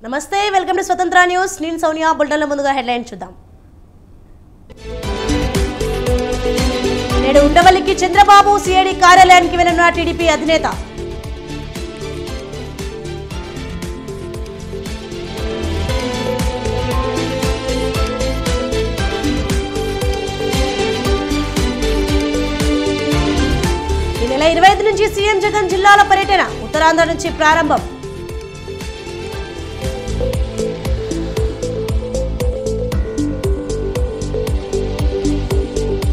నమస్తే welcome to స్వతంత్ర news నేను సోనియా బుల్టన్ల ముందుగా హెడ్లైన్ చూద్దాం నేడు ఉండవల్లికి చంద్రబాబు సిఐడి కార్యాలయానికి వెళ్లిన టీడీపీ అధినేత ఈ నెల 25 నుంచి సీఎం జగన్ జిల్లాల పర్యటన ఉత్తరాంధ్ర నుంచి ప్రారంభం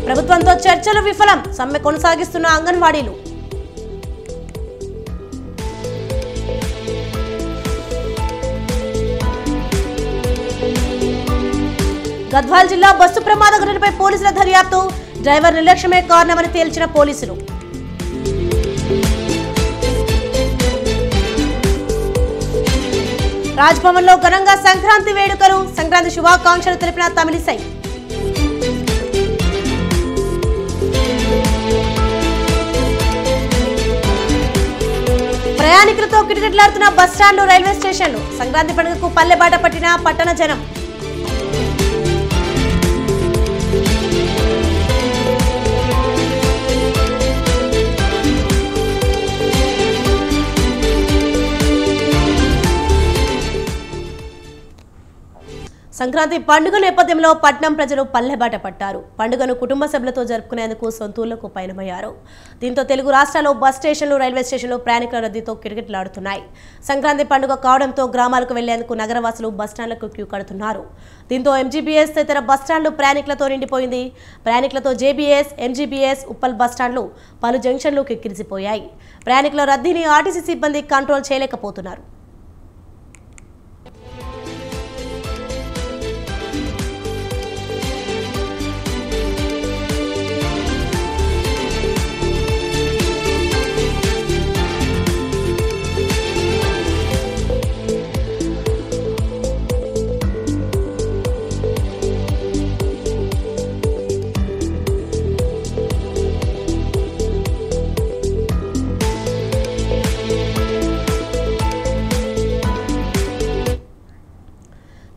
ప్రభుత్వంతో చర్చలు విఫలం సమ్మె కొనసాగిస్తున్న అంగన్వాడీలు గద్వాల్ జిల్లా బస్సు ప్రమాద ఘటనపై పోలీసుల దర్యాప్తు డ్రైవర్ నిర్లక్ష్యమే కారణమని తేల్చిన పోలీసులు రాజ్భవన్ లో ఘనంగా సంక్రాంతి వేడుకలు సంక్రాంతి శుభాకాంక్షలు తెలిపిన తమిళిసై ప్రయాణికులతో కిటకిటలాడుతున్న బస్టాండ్లు రైల్వే స్టేషన్లు సంక్రాంతి పండుగకు పల్లెబాట పట్టిన పట్టణ జనం సంక్రాంతి పండుగ నేపథ్యంలో పట్నం ప్రజలు పల్లెబాట పట్టారు. పండుగను కుటుంబ సభ్యులతో జరుపుకునేందుకు సొంతూళ్లకు పయనమయ్యారు. దీంతో తెలుగు రాష్ట్రాల్లో బస్ స్టేషన్లు రైల్వే స్టేషన్లు ప్రయాణికుల రద్దీతో కిటకిటలాడుతున్నాయి. సంక్రాంతి పండుగ కావడంతో గ్రామాలకు వెళ్లేందుకు నగరవాసులు బస్టాండ్లకు క్యూ కడుతున్నారు. దీంతో ఎంజీబీఎస్ తదితర బస్టాండ్లు ప్రయాణికులతో నిండిపోయింది. ప్రయాణికులతో జేబీఎస్, ఎంజీబీఎస్, ఉప్పల్ బస్టాండ్లు పలు జంక్షన్లు కిక్కిరిసిపోయాయి. ప్రయాణికుల రద్దీని ఆర్టీసీ సిబ్బంది కంట్రోల్ చేయలేకపోతున్నారు.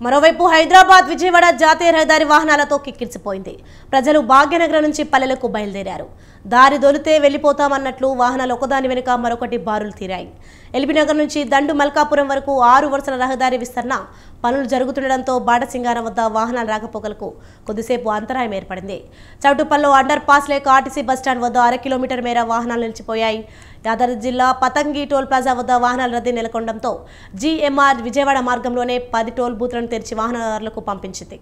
మరోవైపు హైదరాబాద్ విజయవాడ జాతీయ రహదారి వాహనాలతో కిక్కిరిసిపోయింది. ప్రజలు భాగ్యనగరం నుంచి పల్లెలకు బయలుదేరారు. దారి దొలితే వెళ్లిపోతామన్నట్లు వాహనాలు ఒకదాని వెనుక మరొకటి బారులు తీరాయి. ఎల్బీనగర్ నుంచి దండు మల్కాపురం వరకు 6 వరుసల రహదారి విస్తరణ పనులు జరుగుతుండటంతో బాటసింగారం వద్ద వాహనాల రాకపోకలకు కొద్దిసేపు అంతరాయం ఏర్పడింది. చౌటుప్పల్లో అండర్ పాస్ లేక ఆర్టీసీ బస్టాండ్ వద్ద 1/2 కిలోమీటర్ మేర వాహనాలు నిలిచిపోయాయి. యాదాద్రి జిల్లా పతంగి టోల్ ప్లాజా వద్ద వాహనాల రద్దీ నెలకొనడంతో జీఎంఆర్ విజయవాడ మార్గంలోనే 10 టోల్ బూత్లను తెరిచి వాహనదారులకు పంపించింది.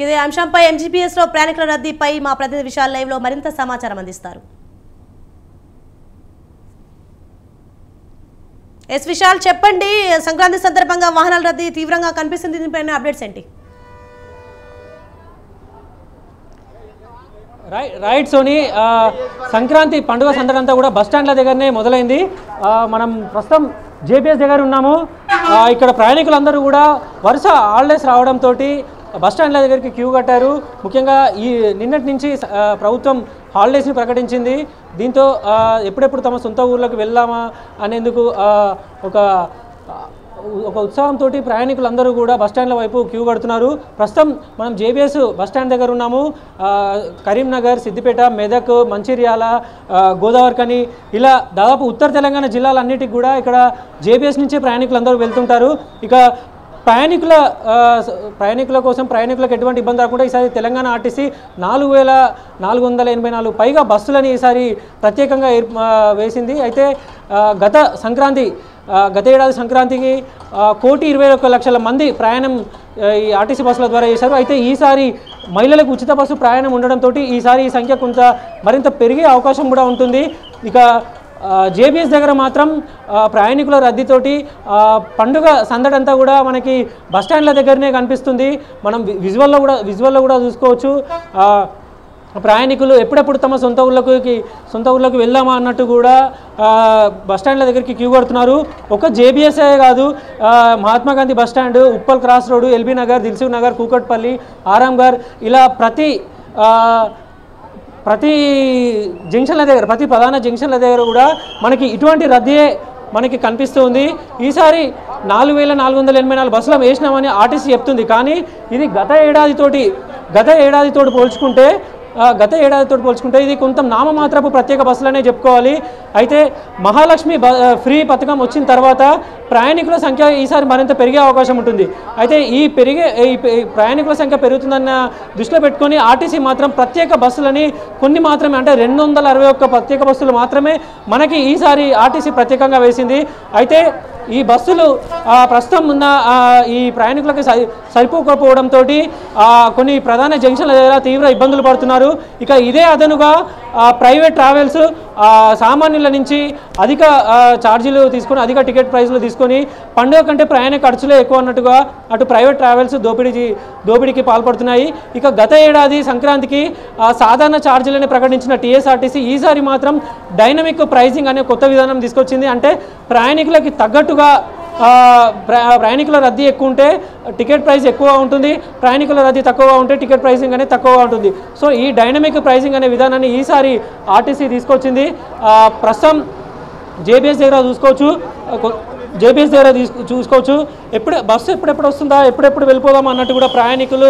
ఇదే అంశంపై ఎంజీబీఎస్ లో ప్రయాణికుల రద్దీపై మా ప్రతినిధి విశాల్ లైవ్ లో మరింత సమాచారం అందిస్తారు. విశాల్ చెప్పండి, సంక్రాంతి సందర్భంగా వాహనాల రద్దీ తీవ్రంగా కనిపిస్తుంది, దీనిపైన అప్డేట్స్ ఏంటి? రైట్ సోని, సంక్రాంతి పండుగ సందర్భంగా కూడా బస్టాండ్ల దగ్గరనే మొదలైంది. మనం ప్రస్తుతం జేబీఎస్ దగ్గర ఉన్నాము. ఇక్కడ ప్రయాణికులందరూ కూడా వరుస హాలిడేస్ రావడంతో బస్టాండ్ల దగ్గరికి క్యూ కట్టారు. ముఖ్యంగా ఈ నిన్నటి నుంచి ప్రభుత్వం హాలిడేస్ని ప్రకటించింది. దీంతో ఎప్పుడెప్పుడు తమ సొంత ఊర్లకు వెళ్దామా అనేందుకు ఒక ఒక ఉత్సాహంతో ప్రయాణికులందరూ కూడా బస్టాండ్ల వైపు క్యూ కడుతున్నారు. ప్రస్తుతం మనం జేబీఎస్ బస్టాండ్ దగ్గర ఉన్నాము. కరీంనగర్, సిద్దిపేట, మెదక్, మంచిర్యాల, గోదావరిఖని ఇలా దాదాపు ఉత్తర తెలంగాణ జిల్లాలన్నిటికి కూడా ఇక్కడ జేబీఎస్ నుంచే ప్రయాణికులందరూ వెళ్తుంటారు. ఇక ప్రయాణికుల కోసం ప్రయాణికులకు ఎటువంటి ఇబ్బంది రాకుండా ఈసారి తెలంగాణ ఆర్టీసీ 4484 పైగా బస్సులని ఈసారి ప్రత్యేకంగా వేసింది. అయితే గత ఏడాది సంక్రాంతికి 1,21,00,000 మంది ప్రయాణం ఈ ఆర్టీసీ బస్సుల ద్వారా చేశారు. అయితే ఈసారి మహిళలకు ఉచిత బస్సు ప్రయాణం ఉండడంతో ఈసారి ఈ సంఖ్య మరింత పెరిగే అవకాశం కూడా ఉంటుంది. ఇక జేబీఎస్ దగ్గర మాత్రం ప్రయాణికుల రద్దీతోటి పండుగ సందడంతా కూడా మనకి బస్టాండ్ల దగ్గరనే కనిపిస్తుంది. మనం విజువల్లో కూడా చూసుకోవచ్చు. ప్రయాణికులు ఎప్పుడెప్పుడు తమ సొంత ఊళ్ళకి వెళ్దామా అన్నట్టు కూడా బస్టాండ్ల దగ్గరికి క్యూ కడుతున్నారు. ఒక జేబీఎస్ఏ కాదు, Mahatma Gandhi bus stand, Uppal cross road, LB Nagar, Dilsukh Nagar, Kukatpally, Aramghar ఇలా ప్రతి జంక్షన్ల దగ్గర, ప్రతి ప్రధాన జంక్షన్ల దగ్గర కూడా మనకి ఇటువంటి రద్దీయే మనకి కనిపిస్తుంది. ఈసారి 4484 బస్సులు వేసినామని ఆర్టీసీ చెప్తుంది. కానీ ఇది గత ఏడాదితోటి పోల్చుకుంటే ఇది కొంత నామమాత్రపు ప్రత్యేక బస్సులనే చెప్పుకోవాలి. అయితే మహాలక్ష్మి ఫ్రీ పథకం వచ్చిన తర్వాత ప్రయాణికుల సంఖ్య ఈసారి మరింత పెరిగే అవకాశం ఉంటుంది. అయితే ఈ ప్రయాణికుల సంఖ్య పెరుగుతుందన్న దృష్టిలో పెట్టుకొని ఆర్టీసీ మాత్రం ప్రత్యేక బస్సులని కొన్ని మాత్రమే, అంటే 261 ప్రత్యేక బస్సులు మాత్రమే మనకి ఈసారి ఆర్టీసీ ప్రత్యేకంగా వేసింది. అయితే ఈ బస్సులు ప్రస్తుతం ఉన్న ఈ ప్రయాణికులకు సరిపోకపోవడంతో కొన్ని ప్రధాన జంక్షన్ల దగ్గర తీవ్ర ఇబ్బందులు పడుతున్నారు. ఇక ఇదే అదనుగా ప్రైవేట్ ట్రావెల్స్ సామాన్యుల నుంచి అధిక ఛార్జీలు తీసుకొని, అధిక టికెట్ ప్రైస్లు తీసుకొని పండుగ కంటే ప్రయాణ ఖర్చులే ఎక్కువ అన్నట్టుగా అటు ప్రైవేట్ ట్రావెల్స్ దోపిడీకి పాల్పడుతున్నాయి. ఇక గత ఏడాది సంక్రాంతికి సాధారణ ఛార్జీలని ప్రకటించిన టీఎస్ఆర్టీసీ ఈసారి మాత్రం డైనమిక్ ప్రైజింగ్ అనే కొత్త విధానం తీసుకొచ్చింది. అంటే ప్రయాణికులకి తగ్గట్టుగా ప్రయాణికుల రద్దీ ఎక్కువ ఉంటే టికెట్ ప్రైస్ ఎక్కువ ఉంటుంది, ప్రయాణికుల రద్దీ తక్కువగా ఉంటే టికెట్ ప్రైసింగ్ అనేది తక్కువగా ఉంటుంది. సో ఈ డైనమిక్ ప్రైసింగ్ అనే విధానాన్ని ఈసారి ఆర్టీసీ తీసుకొచ్చింది. ప్రస్తుతం జేబీఎస్ దగ్గర చూసుకోవచ్చు బస్సు ఎప్పుడెప్పుడు వస్తుందా, ఎప్పుడెప్పుడు వెళ్ళిపోదాం అన్నట్టు కూడా ప్రయాణికులు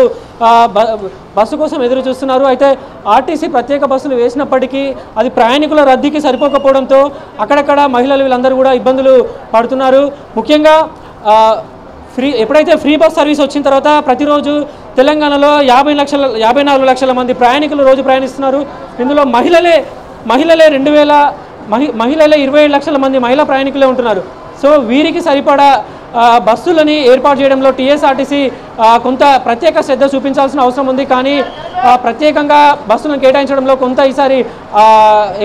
బస్సు కోసం ఎదురు చూస్తున్నారు. అయితే ఆర్టీసీ ప్రత్యేక బస్సులు వేసినప్పటికీ అది ప్రయాణికుల రద్దీకి సరిపోకపోవడంతో అక్కడక్కడ మహిళలు వీళ్ళందరూ కూడా ఇబ్బందులు పడుతున్నారు. ముఖ్యంగా ఎప్పుడైతే ఫ్రీ బస్ సర్వీస్ వచ్చిన తర్వాత ప్రతిరోజు తెలంగాణలో 54 లక్షల మంది ప్రయాణికులు రోజు ప్రయాణిస్తున్నారు. ఇందులో మహిళలే 27 లక్షల మంది మహిళా ప్రయాణికులే ఉంటున్నారు. సో వీరికి సరిపడా బస్సులని ఏర్పాటు చేయడంలో టీఎస్ఆర్టీసీ కొంత ప్రత్యేక శ్రద్ధ చూపించాల్సిన అవసరం ఉంది. కానీ ప్రత్యేకంగా బస్సులను కేటాయించడంలో కొంత ఈసారి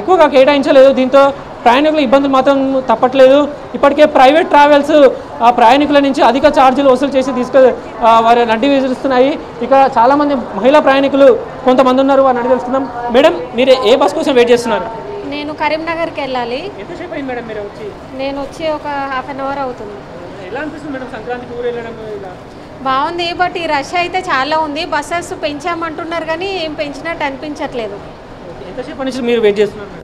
ఎక్కువగా కేటాయించలేదు. దీంతో ప్రయాణికుల ఇబ్బందులు మాత్రం తప్పట్లేదు. ఇప్పటికే ప్రైవేట్ ట్రావెల్స్ ప్రయాణికుల నుంచి అధిక ఛార్జీలు వసూలు చేసి వారి నడ్డి విసిరిస్తున్నాయి. ఇక చాలామంది మహిళా ప్రయాణికులు కొంతమంది ఉన్నారు, వారిని అడిగి తెలుసుకుందాం. మేడం, మీరు ఏ బస్ కోసం వెయిట్ చేస్తున్నారు? నేను కరీంనగర్కి వెళ్ళాలి. ఎంతసేపు అయింది మేడం మీరు వచ్చి? నేను వచ్చి ఒక ½ అన్ అవర్ అవుతుంది. ఎలా అనిపిస్తుంది మేడం సంక్రాంతికి ఊరు వెళ్ళడం? బాగుంది, బట్ ఈ రష్ అయితే చాలా ఉంది. బస్సెస్ పెంచామంటున్నారు కానీ ఏం పెంచినట్టు అనిపించట్లేదు. ఎంతసేపు నుంచి మీరు వెయిట్ చేస్తున్నారు?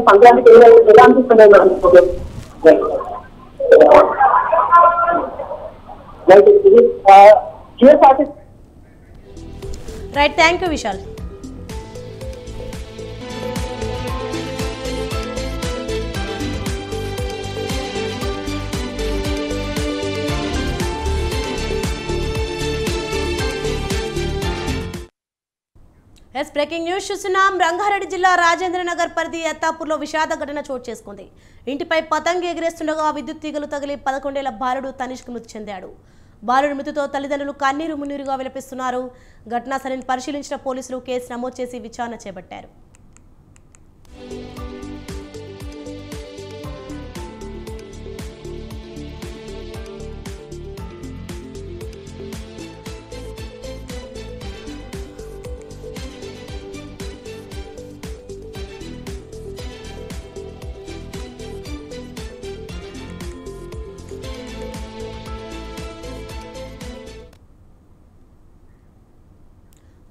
సంక్రాంతికి ఎలా అనిపిస్తుంది? Right, thank you Vishal. Breaking news చూస్తున్నాం. రంగారెడ్డి జిల్లా రాజేంద్రనగర్ పరిధి అత్తాపూర్లో విషాద ఘటన చోటు చేసుకుంది. ఇంటిపై పతంగి ఎగిరేస్తుండగా విద్యుత్ తీగలు తగిలి 11 ఏళ్ల బాలుడు తనిష్క్ మృతి చెందాడు. బాలుడి మృతితో తల్లిదండ్రులు కన్నీరు మున్నీరుగా విలపిస్తున్నారు. ఘటనా స్థలాన్ని పరిశీలించిన పోలీసులు కేసు నమోదు చేసి విచారణ చేపట్టారు.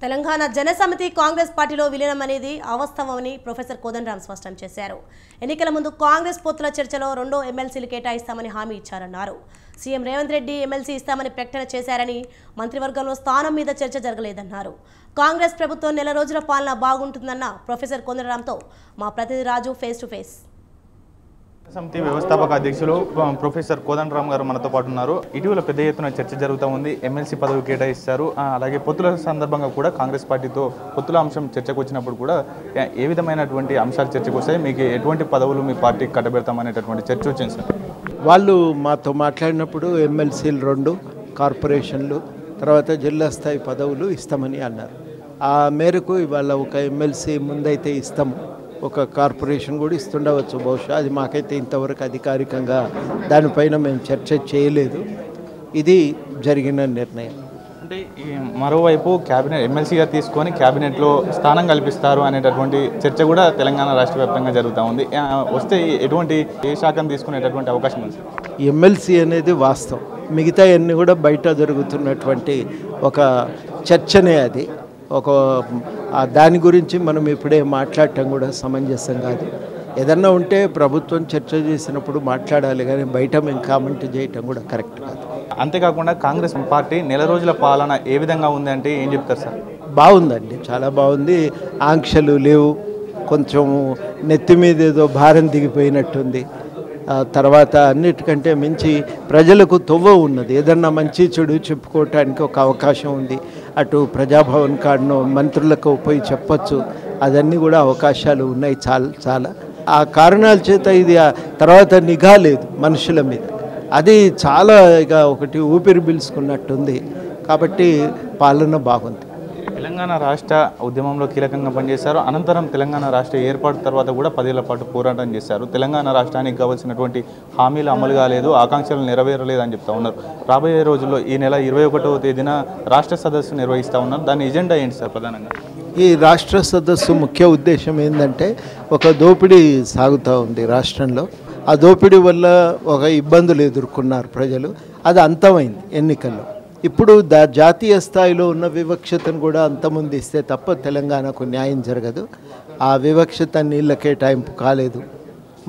తెలంగాణ జనసమితి కాంగ్రెస్ పార్టీలో విలీనం అనేది అవాస్తవమని ప్రొఫెసర్ కోదండరాం స్పష్టం చేశారు. ఎన్నికల ముందు కాంగ్రెస్ పొత్తుల చర్చలో 2 ఎమ్మెల్సీలు కేటాయిస్తామని హామీ ఇచ్చారన్నారు. సీఎం రేవంత్ రెడ్డి ఎమ్మెల్సీ ఇస్తామని ప్రకటన చేశారని, మంత్రివర్గంలో స్థానం మీద చర్చ జరగలేదన్నారు. కాంగ్రెస్ ప్రభుత్వం నెల రోజుల పాలన బాగుంటుందన్న ప్రొఫెసర్ కోదండరాంతో మా ప్రతినిధి రాజు ఫేస్ టు ఫేస్. సమితి వ్యవస్థాపక అధ్యక్షులు ప్రొఫెసర్ కోదండరాం గారు మనతో పాటు ఉన్నారు. ఇటీవల పెద్ద ఎత్తున చర్చ జరుగుతూ ఉంది. ఎమ్మెల్సీ పదవి కేటాయిస్తారు. అలాగే పొత్తుల సందర్భంగా కూడా కాంగ్రెస్ పార్టీతో పొత్తుల అంశం చర్చకు వచ్చినప్పుడు కూడా ఏ విధమైనటువంటి అంశాలు చర్చకు వస్తాయి, మీకు ఎటువంటి పదవులు మీ పార్టీకి కట్టబెడతామనేటటువంటి చర్చ వచ్చింది సార్. వాళ్ళు మాతో మాట్లాడినప్పుడు ఎమ్మెల్సీలు 2 కార్పొరేషన్లు తర్వాత జిల్లా స్థాయి పదవులు ఇస్తామని అన్నారు. ఆ మేరకు ఇవాళ ఒక ఎమ్మెల్సీ ముందైతే ఇస్తాము, ఒక కార్పొరేషన్ కూడా ఇస్తుండవచ్చు బహుశా. అది మాకైతే ఇంతవరకు అధికారికంగా దానిపైన మేము చర్చ చేయలేదు. ఇది జరిగిన నిర్ణయం. అంటే మరోవైపు క్యాబినెట్ ఎమ్మెల్సీగా తీసుకొని క్యాబినెట్లో స్థానం కల్పిస్తారు అనేటటువంటి చర్చ కూడా తెలంగాణ రాష్ట్ర వ్యాప్తంగా జరుగుతూ ఉంది. వస్తే ఎటువంటి ఏ శాఖను తీసుకునేటటువంటి అవకాశం ఉంది? ఎమ్మెల్సీ అనేది వాస్తవం, మిగతా అన్నీ కూడా బయట జరుగుతున్నటువంటి ఒక చర్చనే. అది ఒక దాని గురించి మనం ఇప్పుడే మాట్లాడటం కూడా సమంజసం కాదు. ఏదన్నా ఉంటే ప్రభుత్వం చర్చ చేసినప్పుడు మాట్లాడాలి, కానీ బయట మేము కామెంట్ చేయటం కూడా కరెక్ట్ కాదు. అంతేకాకుండా కాంగ్రెస్ పార్టీ నెల రోజుల పాలన ఏ విధంగా ఉంది అంటే ఏం చెప్తారు సార్? బాగుందండి, చాలా బాగుంది. ఆంక్షలు లేవు, కొంచెం నెత్తి మీద ఏదో భారం దిగిపోయినట్టుంది. తర్వాత అన్నిటికంటే మించి ప్రజలకు తొవ్వ ఉన్నది. ఏదన్నా మంచి చెడు చెప్పుకోవటానికి ఒక అవకాశం ఉంది. అటు ప్రజాభవన్ కాడనో మంత్రులకు పోయి చెప్పచ్చు, అదన్నీ కూడా అవకాశాలు ఉన్నాయి చాలా. ఆ కారణాల చేత ఇది తర్వాత నిఘా లేదు మనుషుల మీద, అది చాలా ఇక ఒకటి ఊపిరి పీల్చుకున్నట్టుంది. కాబట్టి పాలన బాగుంది. తెలంగాణ రాష్ట్ర ఉద్యమంలో కీలకంగా పనిచేశారు. అనంతరం తెలంగాణ రాష్ట్ర ఏర్పాటు తర్వాత కూడా 10 ఏళ్ల పాటు పోరాటం చేశారు. తెలంగాణ రాష్ట్రానికి కావాల్సినటువంటి హామీలు అమలు కాలేదు, ఆకాంక్షలు నెరవేరలేదు అని చెప్తా ఉన్నారు. రాబోయే రోజుల్లో ఈ నెల 21వ తేదీన రాష్ట్ర సదస్సు నిర్వహిస్తూ ఉన్నారు. దాని ఎజెండా ఏంటి సార్? ప్రధానంగా ఈ రాష్ట్ర సదస్సు ముఖ్య ఉద్దేశం ఏంటంటే, ఒక దోపిడీ సాగుతూ ఉంది రాష్ట్రంలో. ఆ దోపిడీ వల్ల ఒక ఇబ్బందులు ఎదుర్కొన్నారు ప్రజలు. అది అంతమైంది ఎన్నికల్లో. ఇప్పుడు జాతీయ స్థాయిలో ఉన్న వివక్షతను కూడా అంతమొందిస్తే తప్ప తెలంగాణకు న్యాయం జరగదు. ఆ వివక్షత నీళ్ళ కేటాయింపు కాలేదు,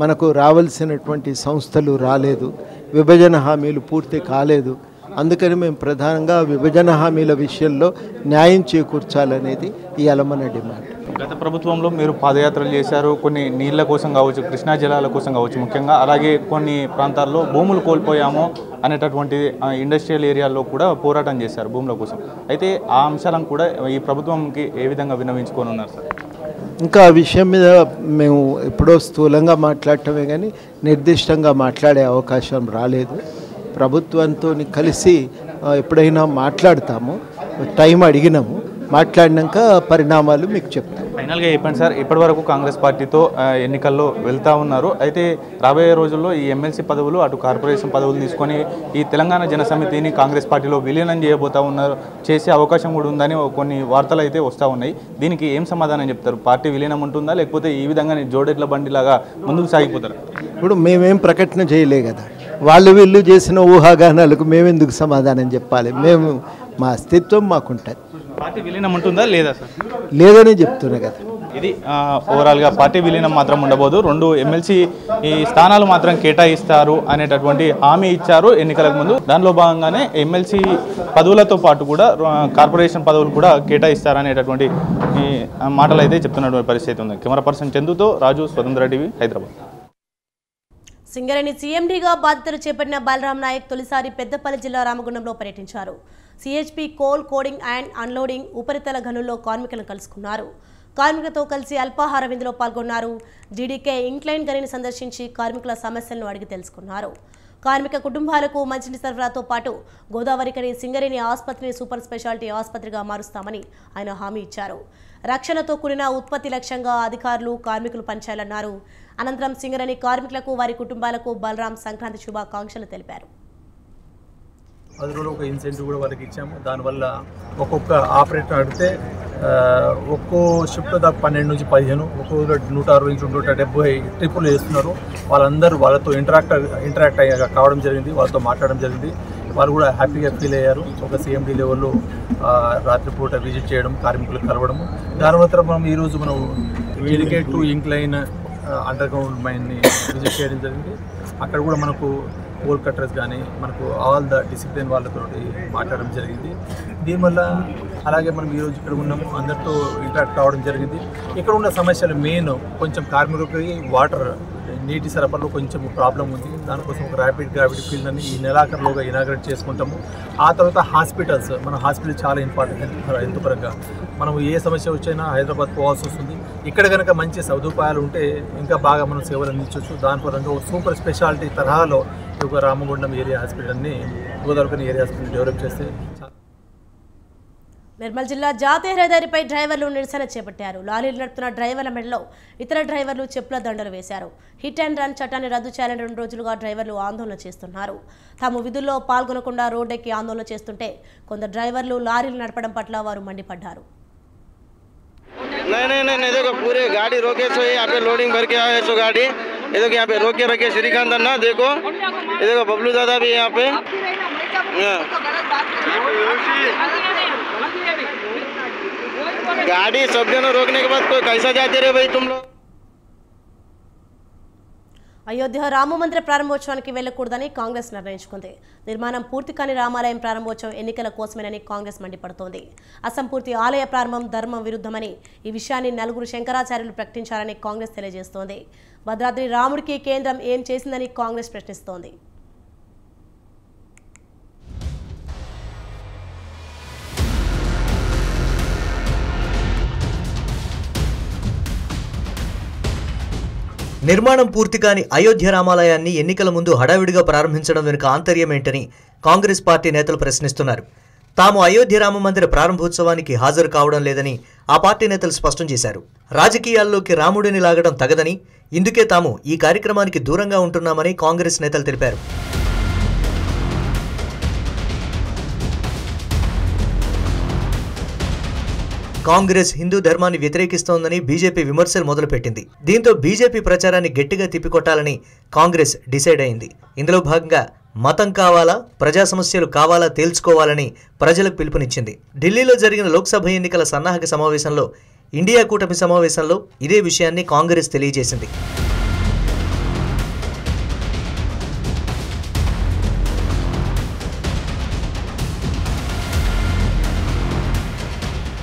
మనకు రావాల్సినటువంటి సంస్థలు రాలేదు, విభజన హామీలు పూర్తి కాలేదు. అందుకని మేము ప్రధానంగా విభజన హామీల విషయంలో న్యాయం చేకూర్చాలనేది ఇవాళ మన డిమాండ్. గత ప్రభుత్వంలో మీరు పాదయాత్రలు చేశారు, కొన్ని నీళ్ల కోసం కావచ్చు, కృష్ణా జలాల కోసం కావచ్చు ముఖ్యంగా, అలాగే కొన్ని ప్రాంతాల్లో భూములు కోల్పోయాము అనేటటువంటి ఇండస్ట్రియల్ ఏరియాల్లో కూడా పోరాటం చేశారు భూముల కోసం. అయితే ఆ అంశాలను కూడా ఈ ప్రభుత్వంకి ఏ విధంగా విన్నవించుకొని ఉన్నారు సార్? ఇంకా ఆ విషయం మీద మేము ఎప్పుడో స్థూలంగా మాట్లాడటమే కానీ నిర్దిష్టంగా మాట్లాడే అవకాశం రాలేదు. ప్రభుత్వంతో కలిసి ఎప్పుడైనా మాట్లాడతాము, టైం అడిగినాము, మాట్లాడినాక పరిణామాలు మీకు చెప్తాం. ఫైనల్గా చెప్పండి సార్, ఇప్పటివరకు కాంగ్రెస్ పార్టీతో ఎన్నికల్లో వెళ్తూ ఉన్నారు. అయితే రాబోయే రోజుల్లో ఈ ఎమ్మెల్సీ పదవులు అటు కార్పొరేషన్ పదవులు తీసుకొని ఈ తెలంగాణ జనసమితిని కాంగ్రెస్ పార్టీలో విలీనం చేయబోతూ ఉన్నారు, చేసే అవకాశం కూడా ఉందని కొన్ని వార్తలు అయితే వస్తూ ఉన్నాయి. దీనికి ఏం సమాధానం చెప్తారు? పార్టీ విలీనం ఉంటుందా, లేకపోతే ఈ విధంగా జోడెట్ల బండిలాగా ముందుకు సాగిపోతారు? ఇప్పుడు మేమేం ప్రకటన చేయలే కదా, వాళ్ళు వీళ్ళు చేసిన ఊహాగానాలకు మేమెందుకు సమాధానం చెప్పాలి? మేము మా అస్తిత్వం మాకుంటుంది. పార్టీ విలీనం ఉంటుందా లేదా సార్? లేదని చెప్తున్నా కదా. ఇది ఓవరాల్గా పార్టీ విలీనం మాత్రం ఉండబోదు, 2 ఎమ్మెల్సీ ఈ స్థానాలు మాత్రం కేటాయిస్తారు అనేటటువంటి హామీ ఇచ్చారు ఎన్నికలకు ముందు. దానిలో భాగంగానే ఎమ్మెల్సీ పదవులతో పాటు కూడా కార్పొరేషన్ పదవులు కూడా కేటాయిస్తారనేటటువంటి మాటలు అయితే చెప్తున్నటువంటి పరిస్థితి ఉంది. కెమెరా పర్సన్ చందుతో రాజు, స్వతంత్ర టీవీ, హైదరాబాద్. సింగరేణి సీఎండీగా బాధ్యతలు చేపట్టిన బలరాం నాయక్ తొలిసారి పెద్దపల్లి జిల్లా రామగుండంలో పర్యటించారు. CHP coal coding and unloading ఉపరితల గనుల్లో కార్మికులను కలుసుకున్నారు. కార్మికులతో కలిసి అల్పాహార విందులో పాల్గొన్నారు. జీడీకే ఇంక్లైన్ గనిని సందర్శించి కార్మికుల సమస్యలను అడిగి తెలుసుకున్నారు. కార్మిక కుటుంబాలకు మంచినీటి సరఫరాతో పాటు గోదావరికని సింగరేణి ఆసుపత్రిని సూపర్ స్పెషాలిటీ ఆసుపత్రిగా మారుస్తామని ఆయన హామీ ఇచ్చారు. రక్షణతో కూడిన ఉత్పత్తి లక్ష్యంగా అధికారులు, కార్మికులు పనిచేయాలన్నారు. అనంతరం సింగరేణి కార్మికులకు, వారి కుటుంబాలకు బలరాం సంక్రాంతి శుభాకాంక్షలు తెలిపారు. అది కూడా ఒక ఇన్సెంటివ్ కూడా వాళ్ళకి ఇచ్చాము. దానివల్ల ఒక్కొక్క ఆపరేటర్ అడిగితే ఒక్కో షిఫ్ట్ దాకా 12 నుంచి 15, ఒక్కో 160 నుంచి 170 ట్రిప్పులు వేస్తున్నారు. వాళ్ళందరూ వాళ్ళతో ఇంటరాక్ట్ కావడం జరిగింది, వాళ్ళతో మాట్లాడడం జరిగింది. వాళ్ళు కూడా హ్యాపీగా ఫీల్ అయ్యారు. ఒక CMD లెవెల్లో రాత్రిపూట విజిట్ చేయడం, కార్మికులకు కలవడము. దాని తర్వాత మనం ఈరోజు మనం dedicate to incline underground మైన్ని విజిట్ చేయడం జరిగింది. అక్కడ కూడా మనకు కోల్ కట్టర్స్ కానీ మనకు ఆల్ ద డిసిప్లిన్ వాళ్ళతో మాట్లాడడం జరిగింది. దీనివల్ల అలాగే మనం ఈరోజు ఇక్కడ ఉన్నాము, అందరితో ఇంటరాక్ట్ కావడం జరిగింది. ఇక్కడ ఉన్న సమస్యలు మెయిన్ కొంచెం కార్మికులకి వాటర్ నీటి సరఫరాలో కొంచెం ప్రాబ్లం ఉంది. దానికోసం ఒక ర్యాపిడ్ గ్రావిటీ ఫీల్డ్ అని ఈ నెలాఖరులోగా ఇనాగ్రేట్ చేసుకుంటాము. ఆ తర్వాత హాస్పిటల్స్, మన హాస్పిటల్ చాలా ఇంపార్టెంట్ హెల్త్ పరంగా. మనం ఏ సమస్య వచ్చినా హైదరాబాద్ పోవాల్సి వస్తుంది. ఇక్కడ కనుక మంచి సదుపాయాలు ఉంటే ఇంకా బాగా మనం సేవలు అందించవచ్చు. దాని పరంగా ఒక సూపర్ స్పెషాలిటీ తరహాలో ఒక రామగుండం ఏరియా హాస్పిటల్ని, గోదావరిఖని ఏరియా హాస్పిటల్ డెవలప్ చేస్తే. నిర్మల్ జిల్లా జాతీయ రహదారిపై డ్రైవర్లు నిరసన చేపట్టారు. లారీలు నడుపుతున్న డ్రైవర్ల మెడలో ఇతర డ్రైవర్లు చెప్పుల దండలు వేశారు. హిట్ అండ్ రన్ చట్టాన్ని రద్దు చేయాలని 2 రోజులుగా డ్రైవర్లు ఆందోళన చేస్తున్నారు. తాము విధుల్లో పాల్గొనకుండా రోడ్డెక్కి ఆందోళన చేస్తుంటే కొందరు డ్రైవర్లు లారీలు నడపడం పట్ల వారు మండిపడ్డారు. नहीं देखो पूरे गाड़ी रोके सो यहाँ पे लोडिंग भर के आए सो गाड़ी ये देखो यहाँ पे रोक के रखे श्रीकांत अन्ना देखो ये देखो बबलू दादा भी यहाँ पे गाड़ी सब जन रोकने के बाद कोई कैसा जाते रहे भाई तुम लोग. అయోధ్య రామ మందిర ప్రారంభోత్సవానికి వెళ్లకూడదని కాంగ్రెస్ నిర్ణయించుకుంది. నిర్మాణం పూర్తి కాని రామాలయం ప్రారంభోత్సవం ఎన్నికల కోసమేనని కాంగ్రెస్ మండిపడుతోంది. అసంపూర్తి ఆలయ ప్రారంభం ధర్మం విరుద్ధమని ఈ విషయాన్ని 4 శంకరాచార్యులు ప్రకటించారని కాంగ్రెస్ తెలియజేస్తోంది. భద్రాద్రి రాముడికి కేంద్రం ఏం చేసిందని కాంగ్రెస్ ప్రశ్నిస్తోంది. నిర్మాణం పూర్తి కాని అయోధ్య రామాలయాన్ని ఎన్నికల ముందు హడావిడిగా ప్రారంభించడం వెనుక ఆంతర్యమేంటని కాంగ్రెస్ పార్టీ నేతలు ప్రశ్నిస్తున్నారు. తాము అయోధ్య రామ మందిర ప్రారంభోత్సవానికి హాజరు కావడం లేదని ఆ పార్టీ నేతలు స్పష్టం చేశారు. రాజకీయాల్లోకి రాముడిని లాగడం తగదని, ఇందుకే తాము ఈ కార్యక్రమానికి దూరంగా ఉంటున్నామని కాంగ్రెస్ నేతలు తెలిపారు. కాంగ్రెస్ హిందూ ధర్మాన్ని వ్యతిరేకిస్తోందని బీజేపీ విమర్శలు మొదలుపెట్టింది. దీంతో బీజేపీ ప్రచారాన్ని గట్టిగా తిప్పికొట్టాలని కాంగ్రెస్ డిసైడ్ అయింది. ఇందులో భాగంగా మతం కావాలా, ప్రజా సమస్యలు కావాలా తేల్చుకోవాలని ప్రజలకు పిలుపునిచ్చింది. ఢిల్లీలో జరిగిన లోక్సభ ఎన్నికల సన్నాహక సమావేశంలో, ఇండియా కూటమి సమావేశంలో ఇదే విషయాన్ని కాంగ్రెస్ తెలియజేసింది.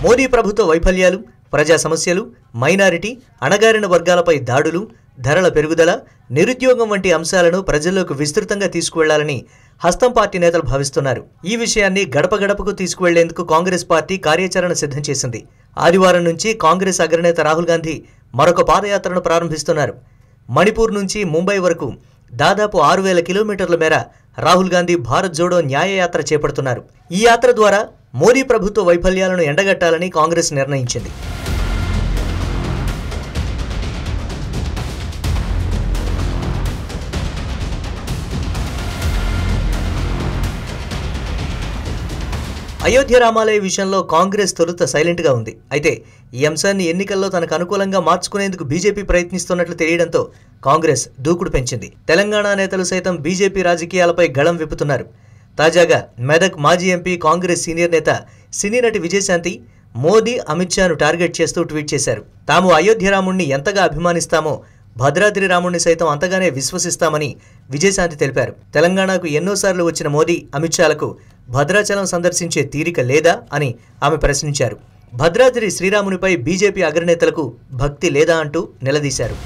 మోదీ ప్రభుత్వ వైఫల్యాలు, ప్రజా సమస్యలు, మైనారిటీ, అణగారిన వర్గాలపై దాడులు, ధరల పెరుగుదల, నిరుద్యోగం వంటి అంశాలను ప్రజల్లోకి విస్తృతంగా తీసుకువెళ్లాలని హస్తం పార్టీ నేతలు భావిస్తున్నారు. ఈ విషయాన్ని గడప గడపకు తీసుకువెళ్లేందుకు కాంగ్రెస్ పార్టీ కార్యాచరణ సిద్ధం చేసింది. ఆదివారం నుంచి కాంగ్రెస్ అగ్రనేత రాహుల్ గాంధీ మరొక పాదయాత్రను ప్రారంభిస్తున్నారు. మణిపూర్ నుంచి ముంబై వరకు దాదాపు 6000 కిలోమీటర్ల మేర రాహుల్ గాంధీ భారత్ జోడో న్యాయయాత్ర చేపడుతున్నారు. ఈ యాత్ర ద్వారా మోదీ ప్రభుత్వ వైఫల్యాలను ఎండగట్టాలని కాంగ్రెస్ నిర్ణయించింది. అయోధ్య రామాలయ విషయంలో కాంగ్రెస్ తొలుత సైలెంట్గా ఉంది. అయితే ఈ అంశాన్ని ఎన్నికల్లో తనకు అనుకూలంగా మార్చుకునేందుకు బీజేపీ ప్రయత్నిస్తున్నట్లు తెలియడంతో కాంగ్రెస్ దూకుడు పెంచింది. తెలంగాణ నేతలు సైతం బీజేపీ రాజకీయాలపై గళం విప్పుతున్నారు. తాజాగా మెదక్ మాజీ ఎంపీ, కాంగ్రెస్ సీనియర్ నేత సినీ నటి విజయశాంతి మోదీ, అమిత్ షాను టార్గెట్ చేస్తూ ట్వీట్ చేశారు. తాము అయోధ్య రాముణ్ణి ఎంతగా అభిమానిస్తామో భద్రాద్రి రాముణ్ణి సైతం అంతగానే విశ్వసిస్తామని విజయశాంతి తెలిపారు. తెలంగాణకు ఎన్నోసార్లు వచ్చిన మోదీ, అమిత్ షాలకు భద్రాచలం సందర్శించే తీరిక లేదా అని ఆమె ప్రశ్నించారు. భద్రాద్రి శ్రీరామునిపై బీజేపీ అగ్రనేతలకు భక్తి లేదా అంటూ నిలదీశారు.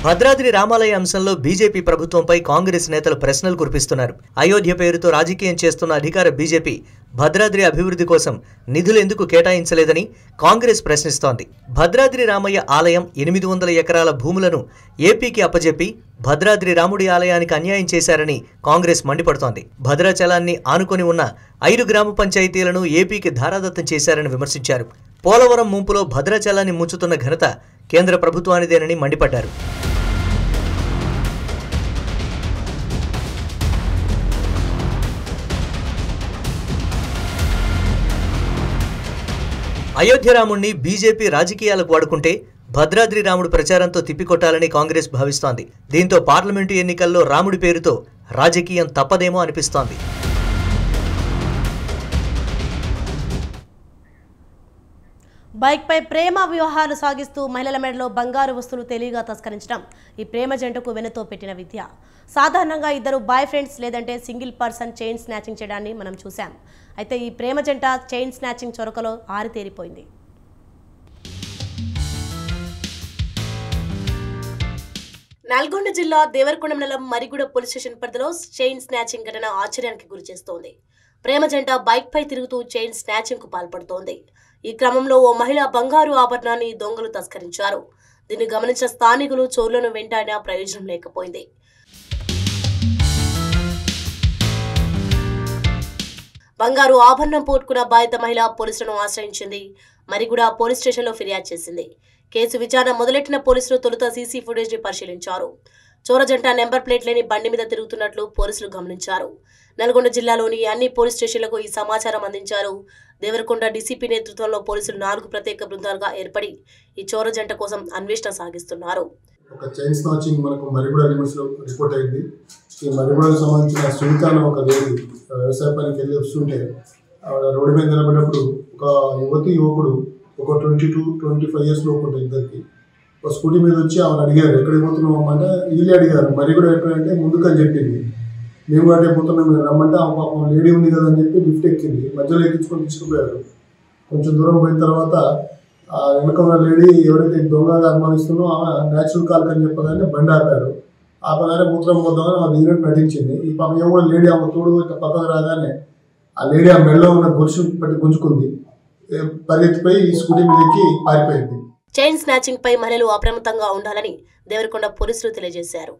భద్రాద్రి రామాలయ అంశంలో బీజేపీ ప్రభుత్వంపై కాంగ్రెస్ నేతలు ప్రశ్నలు కురిపిస్తున్నారు. అయోధ్య పేరుతో రాజకీయం చేస్తున్న అధికార బీజేపీ భద్రాద్రి అభివృద్ధి కోసం నిధులు ఎందుకు కేటాయించలేదని కాంగ్రెస్ ప్రశ్నిస్తోంది. భద్రాద్రి రామయ్య ఆలయం 800 ఎకరాల భూములను ఏపీకి అప్పజెప్పి భద్రాద్రి రాముడి ఆలయానికి అన్యాయం చేశారని కాంగ్రెస్ మండిపడుతోంది. భద్రాచలాన్ని ఆనుకొని ఉన్న 5 గ్రామ పంచాయతీలను ఏపీకి ధారాదత్తం చేశారని విమర్శించారు. పోలవరం ముంపులో భద్రాచలాన్ని ముంచుతున్న ఘనత కేంద్ర ప్రభుత్వానిదేనని మండిపడ్డారు. అయోధ్య రాముణ్ణి బీజేపీ రాజకీయాలకు వాడుకుంటే భద్రాద్రి రాముడు ప్రచారంతో తిప్పికొట్టాలని కాంగ్రెస్ భావిస్తోంది. దీంతో పార్లమెంటు ఎన్నికల్లో రాముడి పేరుతో రాజకీయం తప్పదేమో అనిపిస్తోంది. బైక్పై ప్రేమ వ్యవహారాలు సాగిస్తూ మహిళల మెడలో బంగారు వస్తువులు తెలివిగా తస్కరించడం ఈ ప్రేమ జంటకు వెనుతో పెట్టిన విద్య. సాధారణంగా ఇద్దరు బాయ్ ఫ్రెండ్స్ లేదంటే సింగిల్ పర్సన్ చైన్ స్నాచింగ్ చేయడాన్ని మనం చూసాం. అయితే ఈ ప్రేమ జంట చైన్ స్నాచింగ్ చొరకలో ఆరితేరిపోయింది. నల్గొండ జిల్లా దేవరకొండ మండలం మరిగూడ పోలీస్ స్టేషన్ పరిధిలో చైన్ స్నాచింగ్ ఘటన ఆశ్చర్యానికి గురి చేస్తోంది. ప్రేమ జంట బైక్ పై తిరుగుతూ చైన్ స్నాచింగ్ కు పాల్పడుతోంది. ఈ క్రమంలో ఓ మహిళ బంగారు ఆభరణాన్ని దొంగలు తస్కరించారు. దీన్ని గమనించిన స్థానికులు చోర్లను వెంటాడినా ప్రయోజనం లేకపోయింది. బంగారు ఆభరణం పోగొట్టుకున్న బాధిత మహిళ పోలీసులను ఆశ్రయించింది. మరిగూడ పోలీస్ స్టేషన్లో ఫిర్యాదు చేసింది. కేసు విచారణ మొదలెట్టిన పోలీసులు తొలుత సీసీ ఫుటేజ్ ని పరిశీలించారు. చోర జంట నెంబర్ ప్లేట్ లేని బండి మీద తిరుగుతున్నట్లు పోలీసులు గమనించారు. నల్గొండ జిల్లాలోని అన్ని పోలీస్ స్టేషన్లకు ఈ సమాచారం అందించారు. దేవరకొండ డీసీపీ నేతృత్వంలో పోలీసులు 4 ప్రత్యేక బృందాలుగా ఏర్పడి ఈ చోర జంట కోసం అన్వేషణ సాగిస్తున్నారు. ఒక చైన్ స్నాచింగ్ మనకు మరిగూడ లిమిట్స్ లో రిపోర్ట్ అయింది. ఈ మరిగూడకు సంబంధించిన సునీత ఒక లేడీ వ్యవసాయ పనికి వెళ్ళి వస్తుంటే ఆవిడ రోడ్డు మీద నిలబడినప్పుడు ఒక యువకుడు ఒక 22-25 ఇయర్స్ లోపు ఉంటుంది ఇద్దరికి. ఒక స్కూటీ మీద వచ్చి ఆమెను అడిగారు, ఎక్కడికి పోతున్నాం అంటే వీళ్ళే అడిగారు మరిగూడ ఎక్కడంటే ముందుకని చెప్పింది. మేము అటే పోతున్నాం, మీరు రమ్మంటే ఆ పాపం లేడీ ఉంది కదా అని చెప్పి లిఫ్ట్ ఎక్కింది. మధ్యలో ఎక్కించుకొని తీసుకుపోయారు. కొంచెం దూరం పోయిన తర్వాత ఆ వెనక ఉన్న లేడీ ఎవరైతే దొంగగా అనుమానిస్తుందో ఆమె న్యాచురల్ కాల్ అని చెప్పగానే బండి ఆపారు. ఆపగానే మూత్రం పోద్దామని ఆమె దిగినట్టు నటించింది. ఈ పాప ఏమో లేడీ ఆమె తోడు పక్కకు రాగానే ఆ లేడీ ఆ మెడలో ఉన్న గొలుసు పట్టి గుంజుకుంది. పరిగెత్తిపోయి ఈ స్కూటీ మీద ఎక్కి పారిపోయింది. చైన్ స్నాచింగ్ పై మహిళలు అప్రమత్తంగా ఉండాలని దేవరకొండ పోలీసులు తెలియజేశారు.